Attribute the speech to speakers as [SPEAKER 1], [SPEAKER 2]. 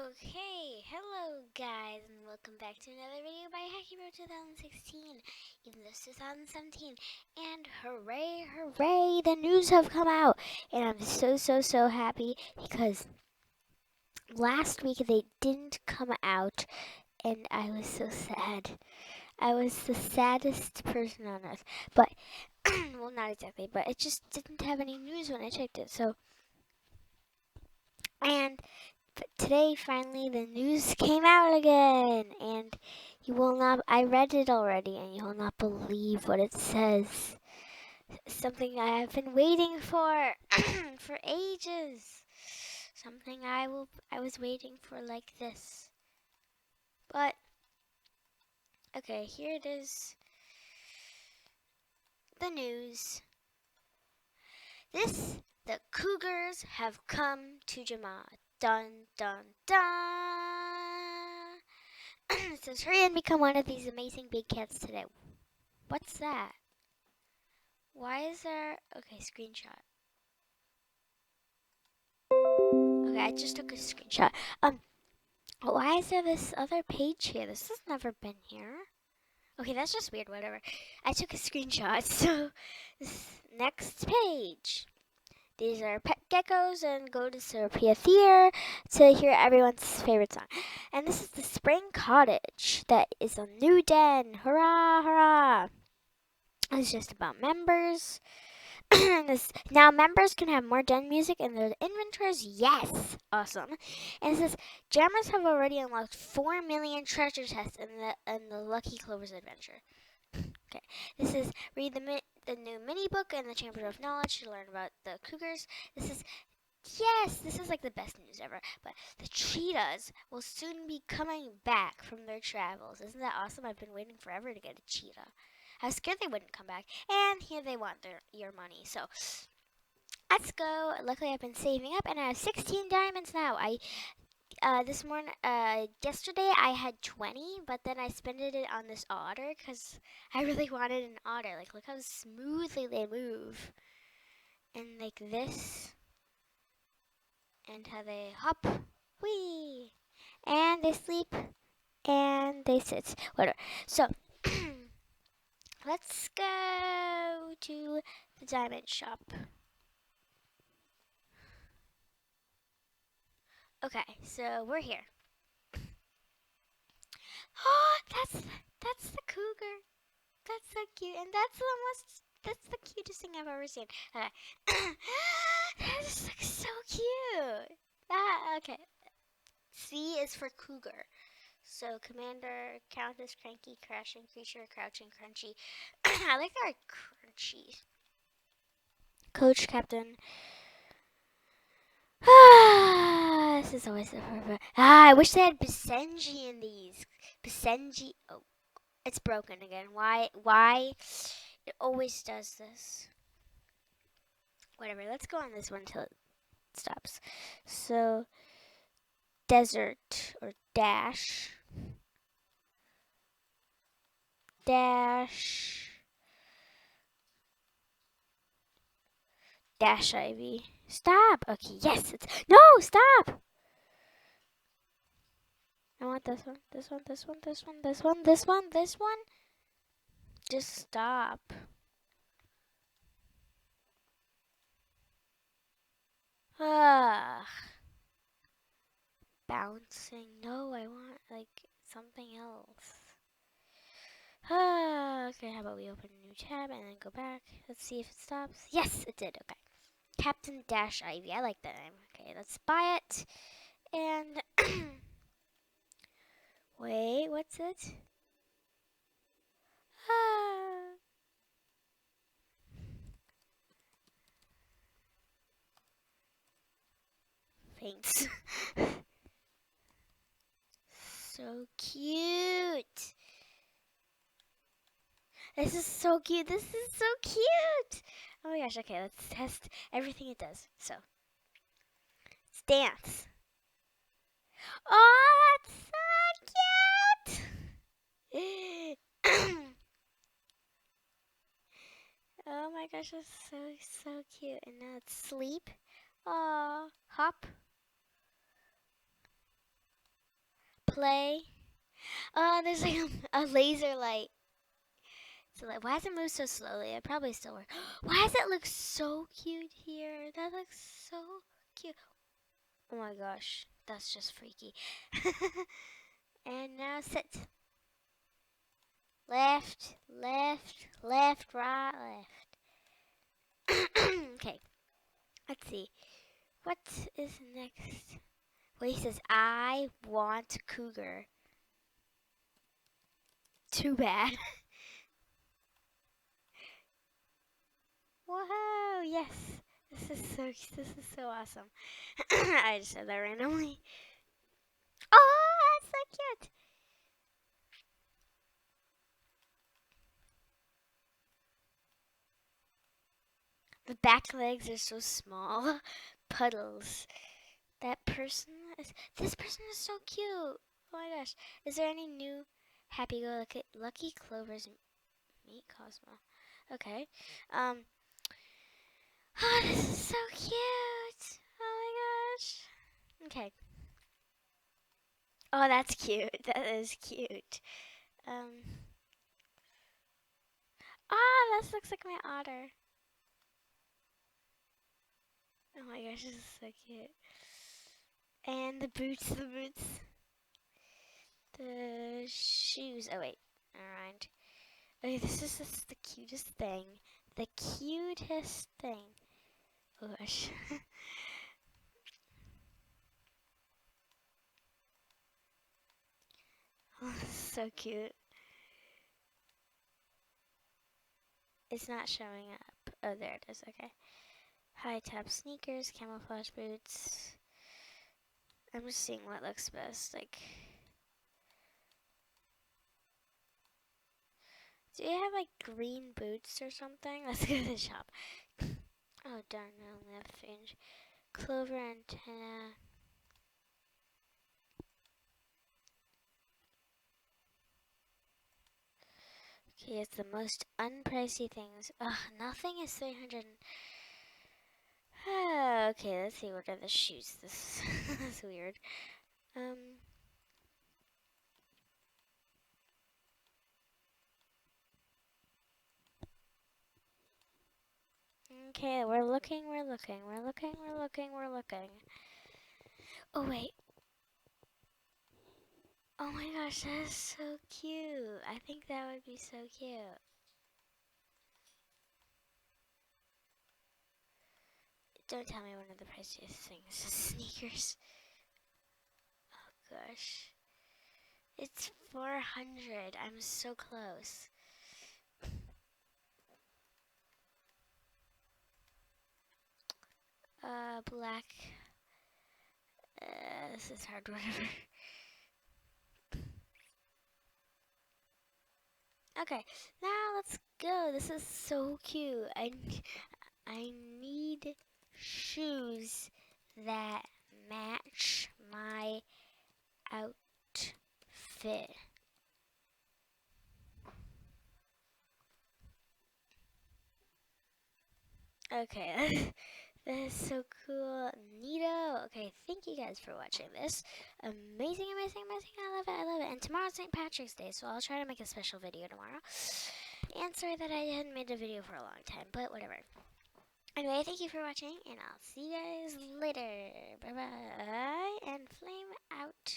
[SPEAKER 1] Okay, hello guys, and welcome back to another video by ajhq 2016, even though it's 2017, and hooray, hooray, the news have come out, and I'm so happy because last week they didn't come out, and I was so sad. I was the saddest person on earth, but, well, not exactly, but it just didn't have any news when I checked it, but today, finally, the news came out again, and you will not, I read it already, and you will not believe what it says. Something I have been waiting for, for ages. Something I was waiting for like this. But, okay, here it is. The news. The cougars have come to Jama. Dun, dun, dun. It says, hurry and become one of these amazing big cats today. What's that? Why is there... Okay, screenshot. Okay, I just took a screenshot. Why is there this other page here? This has never been here. Okay, that's just weird, whatever. I took a screenshot, so... This next page. These are pet geckos, and go to Syrupia Theater to hear everyone's favorite song. And this is the Spring Cottage. That is a new den. Hurrah, hurrah. It's just about members. Now members can have more den music in their inventories. Yes, awesome. And it says jammers have already unlocked 4 million treasure chests in the Lucky Clover's adventure. Okay, this is read the new mini book and the Chamber of Knowledge to learn about the cougars. This is like the best news ever. But the cheetahs will soon be coming back from their travels. Isn't that awesome? I've been waiting forever to get a cheetah. I was scared they wouldn't come back, and here they want your money. So let's go. Luckily, I've been saving up, and I have 16 diamonds now. Yesterday I had 20, but then I spent it on this otter because I really wanted an otter. Like, look how smoothly they move, and like this, and how they hop, whee, and they sleep, and they sit. Whatever. So. Let's go to the diamond shop. Okay, so we're here. Oh, that's the cougar. That's so cute, and that's the cutest thing I've ever seen. Okay. This looks so cute. Okay. C is for cougar. So commander, countess, cranky, crashing, creature, crouching, crunchy. I like that crunchy. Coach, captain. This is always the perfect. I wish they had Basenji in these. Basenji. Oh, it's broken again. Why? It always does this. Whatever. Let's go on this one until it stops. So, desert or dash. Dash. Dash ivy. Stop. Okay. Yes. No. Stop. I want this one. This one. This one. This one. This one. This one. This one. Just stop. Ah. Bouncing. No, I want like something else. Okay, how about we open a new tab and then go back. Let's see if it stops. Yes, it did. Okay. Captain Dash Ivy. I like that name. Okay, let's buy it. And wait, what's it? Ah. Thanks. So cute. This is so cute. This is so cute. Oh my gosh. Okay, let's test everything it does. So, let's dance. Oh, that's so cute. Oh my gosh, that's so cute. And now it's sleep. Aw, hop. Play. Oh, there's like a laser light. So like, why does it move so slowly? It probably still works. Why does it look so cute here? That looks so cute. Oh my gosh, that's just freaky. And now sit. Left, left, left, right, left. Okay, let's see. What is next? Well, he says, I want cougar. Too bad. Whoa, yes. This is so awesome. I just said that randomly. Oh, that's so cute. The back legs are so small. Puddles. This person is so cute. Oh my gosh. Is there any new happy-go-lucky Clover's meet Cosmo? Okay. Oh, this is so cute. Oh my gosh. Okay. Oh, that's cute. That is cute. This looks like my otter. Oh my gosh, this is so cute. And the boots. The shoes. Oh wait, never mind. Okay, this is just the cutest thing. The cutest thing. Oh gosh. Oh, this is so cute. It's not showing up. Oh, there it is. Okay. High top sneakers, camouflage boots. I'm just seeing what looks best. Like, do you have like green boots or something? Let's go to the shop. Oh darn, I only have 3 inch. Clover antenna. Okay, it's the most unpricey things. Ugh, nothing is 300. Okay, let's see. What are the shoes? This is weird. Okay, we're looking. Oh wait. Oh my gosh, that is so cute. I think that would be so cute. Don't tell me one of the priciest things is sneakers. Oh gosh. It's 400. I'm so close. Black. This is hard, whatever. Okay, now let's go. This is so cute. I need shoes that match my outfit. Okay, that is so cool. Neato. Okay, thank you guys for watching this. Amazing. I love it. And tomorrow's St. Patrick's Day, so I'll try to make a special video tomorrow. And sorry that I hadn't made a video for a long time, but whatever. Anyway, thank you for watching, and I'll see you guys later. Bye-bye.